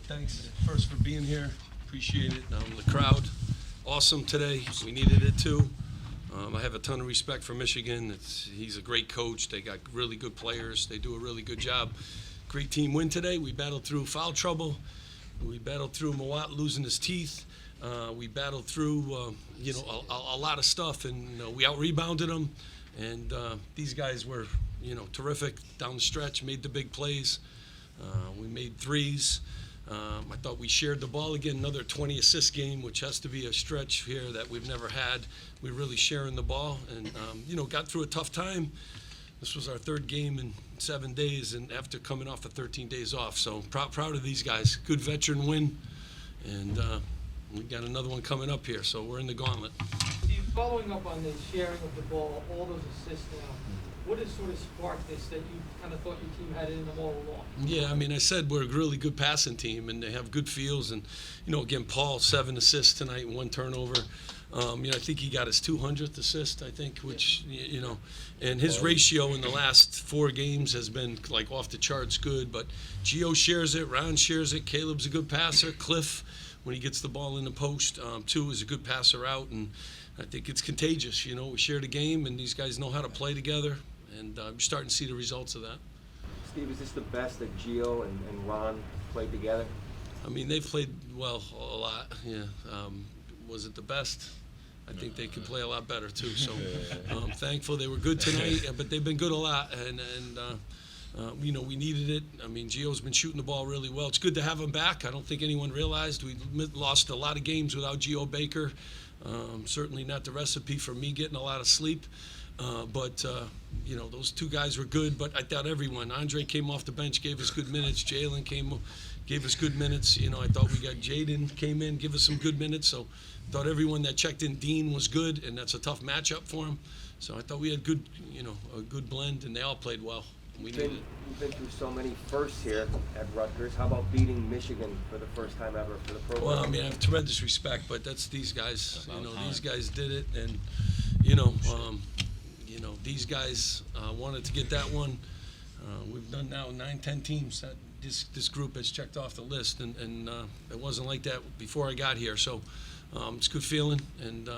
thanks first for being here. Appreciate it. The crowd, awesome today. We needed it too. I have a ton of respect for Michigan. He's a great coach. They got really good players. They do a really good job. Great team win today. We battled through foul trouble. We battled through Mawat losing his teeth. We battled through, a lot of stuff, and we out-rebounded them. And these guys were, terrific down the stretch, made the big plays. We made threes. I thought we shared the ball again, another 20 assist game, which has to be a stretch here that we've never had. We're really sharing the ball and, got through a tough time. This was our third game in 7 days, and after coming off the 13 days off. So proud of these guys. Good veteran win, and we got another one coming up here, so we're in the gauntlet. Steve, following up on the sharing of the ball, all those assists now, what has sort of sparked this that you kind of thought your team had in them all along? Yeah, I said we're a really good passing team, and they have good feels. And, again, Paul, 7 assists tonight, 1 turnover. I think he got his 200th assist, which, and his ratio in the last 4 games has been, like, off the charts good. But Geo shares it, Ron shares it, Caleb's a good passer, Cliff, when he gets the ball in the post, too, is a good passer out. And I think it's contagious. We share the game, and these guys know how to play together. And I'm starting to see the results of that. Steve, is this the best that Geo and Ron played together? They've played well a lot. Yeah. Was it the best? I think they could play a lot better too. So I'm thankful they were good tonight, but they've been good a lot. And we needed it. Geo's been shooting the ball really well. It's good to have him back. I don't think anyone realized we lost a lot of games without Geo Baker. Certainly not the recipe for me getting a lot of sleep. But those 2 guys were good, but I thought everyone. Andre came off the bench, gave us good minutes. Jalen gave us good minutes. I thought we got Jaden came in, give us some good minutes. So I thought everyone that checked in, Dean was good, and that's a tough matchup for him. So I thought we had good, a good blend, and they all played well. You've been through so many firsts here at Rutgers. How about beating Michigan for the first time ever for the program? Well, I have tremendous respect, but that's these guys. These guys did it, and these guys wanted to get that one. We've done now 9-10 teams that this group has checked off the list, and it wasn't like that before I got here. So it's a good feeling, and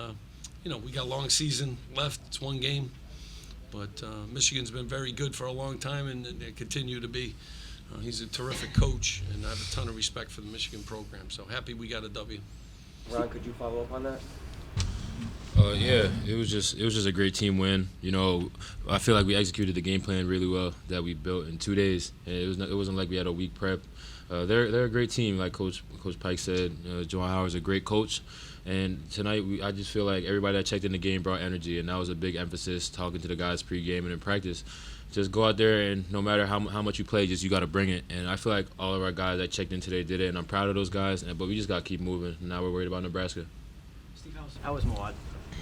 we got a long season left. It's 1 game, but Michigan's been very good for a long time, and they continue to be. He's a terrific coach, and I have a ton of respect for the Michigan program. So happy we got a W. Ron, could you follow up on that? Yeah, it was just a great team win. I feel like we executed the game plan really well that we built in 2 days. And it wasn't like we had a week prep. They're a great team, like Coach Pike said. Juwan Howard's a great coach. And tonight, I just feel like everybody that checked in the game brought energy, and that was a big emphasis talking to the guys pregame and in practice. Just go out there, and no matter how much you play, you got to bring it. And I feel like all of our guys that checked in today did it, and I'm proud of those guys. But we just got to keep moving. Now we're worried about Nebraska. Steve, how was Mawad?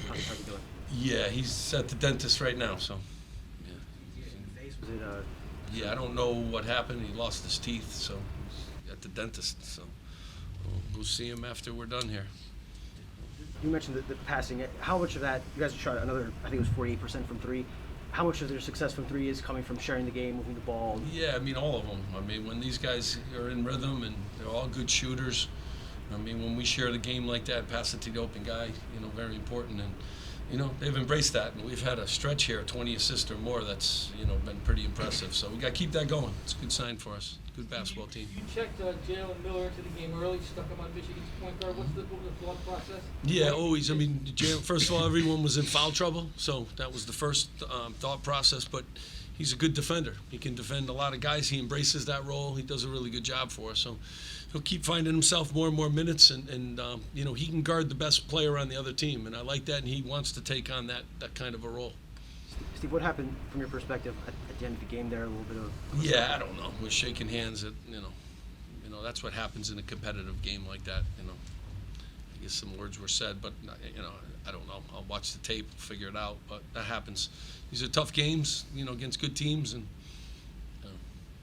How's he doing? Yeah, he's at the dentist right now. So. Was it Yeah, I don't know what happened. He lost his teeth, so he's at the dentist. So we'll see him after we're done here. You mentioned the passing. How much of that, you guys shot another, I think it was 48% from 3. How much of their success from 3 is coming from sharing the game, moving the ball? Yeah, all of them. When these guys are in rhythm and they're all good shooters, when we share the game like that, pass it to the open guy, very important. And, they've embraced that. And we've had a stretch here, 20 assists or more, that's, been pretty impressive. So we got to keep that going. It's a good sign for us. Good basketball team. You checked Jalen Miller into the game early, stuck him on Michigan's point guard. What's the thought process? Yeah, always. First of all, everyone was in foul trouble, so that was the first thought process. But he's a good defender. He can defend a lot of guys. He embraces that role. He does a really good job for us. So he'll keep finding himself more and more minutes, and he can guard the best player on the other team, and I like that. And he wants to take on that kind of a role. Steve, what happened from your perspective at the end of the game there? A little bit of... Yeah, I don't know. We're shaking hands. That's what happens in a competitive game like that. I guess some words were said, but I don't know. I'll watch the tape, figure it out. But that happens. These are tough games, against good teams and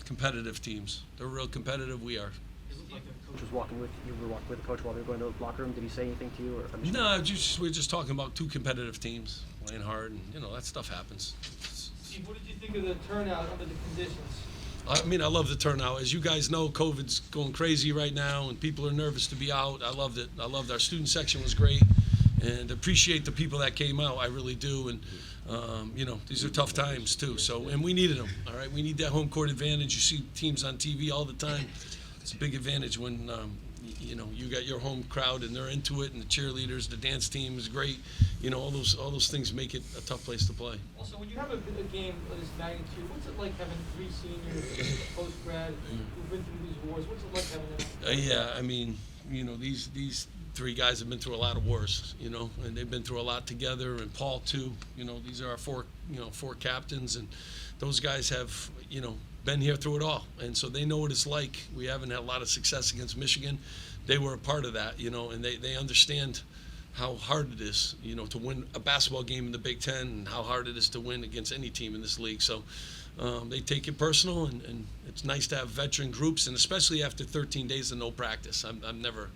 competitive teams. They're real competitive. We are. It looked like the coach was walking with you. Were walking with the coach while they were going to the locker room. Did he say anything to you? Or No, we're just talking about 2 competitive teams playing hard, and that stuff happens. Steve, what did you think of the turnout under the conditions? I mean, I love the turnout. As you guys know, COVID's going crazy right now, and people are nervous to be out. I loved it. I loved our student section was great, and appreciate the people that came out. I really do. And you know, these are tough times too. So, and we needed them. All right, we need that home court advantage. You see teams on TV all the time. It's a big advantage when you know you got your home crowd and they're into it, and the cheerleaders, the dance team is great. You know, all those things make it a tough place to play. Also, when you have a game of this magnitude, what's it like having 3 seniors, post-grad, who've been through these wars? What's it like having them? Yeah, I mean, you know, these 3 guys have been through a lot of wars, you know, and they've been through a lot together, and Paul too. You know, these are our 4 captains, and those guys have, you know, been here through it all, and so they know what it's like. We haven't had a lot of success against Michigan. They were a part of that, you know, and they understand how hard it is, you know, to win a basketball game in the Big Ten, and how hard it is to win against any team in this league. So they take it personal, and it's nice to have veteran groups, and especially after 13 days of no practice. I've never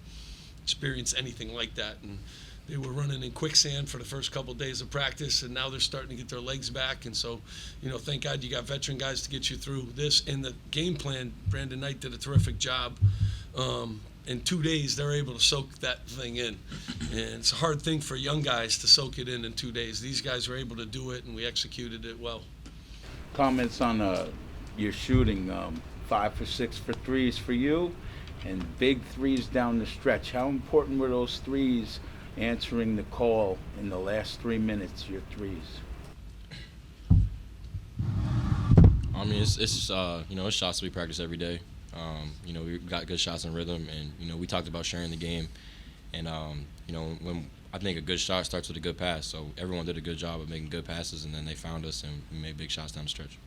experienced anything like that. And they were running in quicksand for the first couple of days of practice, and now they're starting to get their legs back. And so, you know, thank God you got veteran guys to get you through this. And the game plan, Brandon Knight did a terrific job. In 2 days, they're able to soak that thing in. And it's a hard thing for young guys to soak it in 2 days. These guys were able to do it, and we executed it well. Comments on your shooting, 5 for 6 for threes for you, and big threes down the stretch. How important were those threes answering the call in the last 3 minutes, your threes? I mean, it's you know, it's shots we practice every day. You know, we got good shots and rhythm, and you know, we talked about sharing the game, and you know, when I think a good shot starts with a good pass, so everyone did a good job of making good passes, and then they found us and we made big shots down the stretch.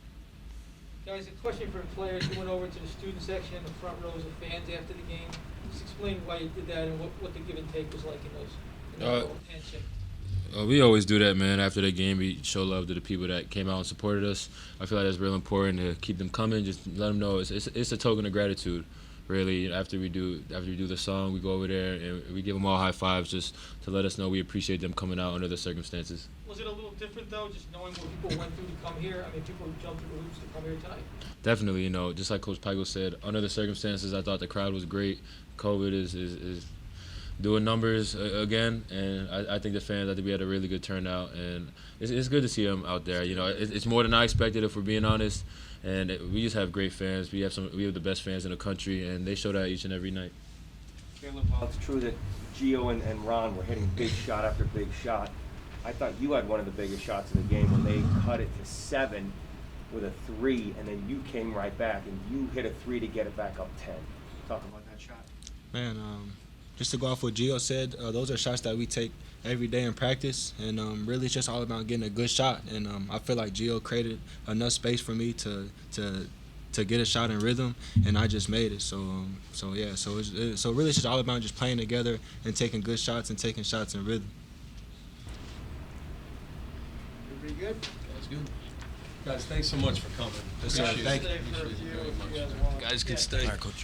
Guys, a question for the players. You went over to the student section and the front rows of fans after the game. Just explain why you did that and what the give and take was like in that little handshake. We always do that, man. After the game, we show love to the people that came out and supported us. I feel like that's real important to keep them coming. Just let them know it's a token of gratitude. Really, after we do the song, we go over there and we give them all high fives just to let us know we appreciate them coming out under the circumstances. Was it a little different though, just knowing what people went through to come here? I mean, people jumped through the hoops to come here tonight. Definitely, you know, just like Coach Pikiell said, under the circumstances, I thought the crowd was great. COVID is doing numbers again, and I think the fans, I think we had a really good turnout, and it's good to see them out there. You know, it's more than I expected, if we're being honest, and we just have great fans. We have the best fans in the country, and they show that each and every night. Caleb, while it's true that Geo and Ron were hitting big shot after big shot, I thought you had one of the biggest shots of the game when they cut it to 7 with a 3, and then you came right back and you hit a 3 to get it back up 10. Talk about that shot. Man, just to go off what Geo said, those are shots that we take every day in practice, and really it's just all about getting a good shot. And I feel like Geo created enough space for me to get a shot in rhythm, and I just made it. So really it's just all about just playing together and taking good shots and taking shots in rhythm. Pretty good. That's good. Guys, thanks so much for coming. Appreciate it. Thank you. Guys can stay. All right, Coach.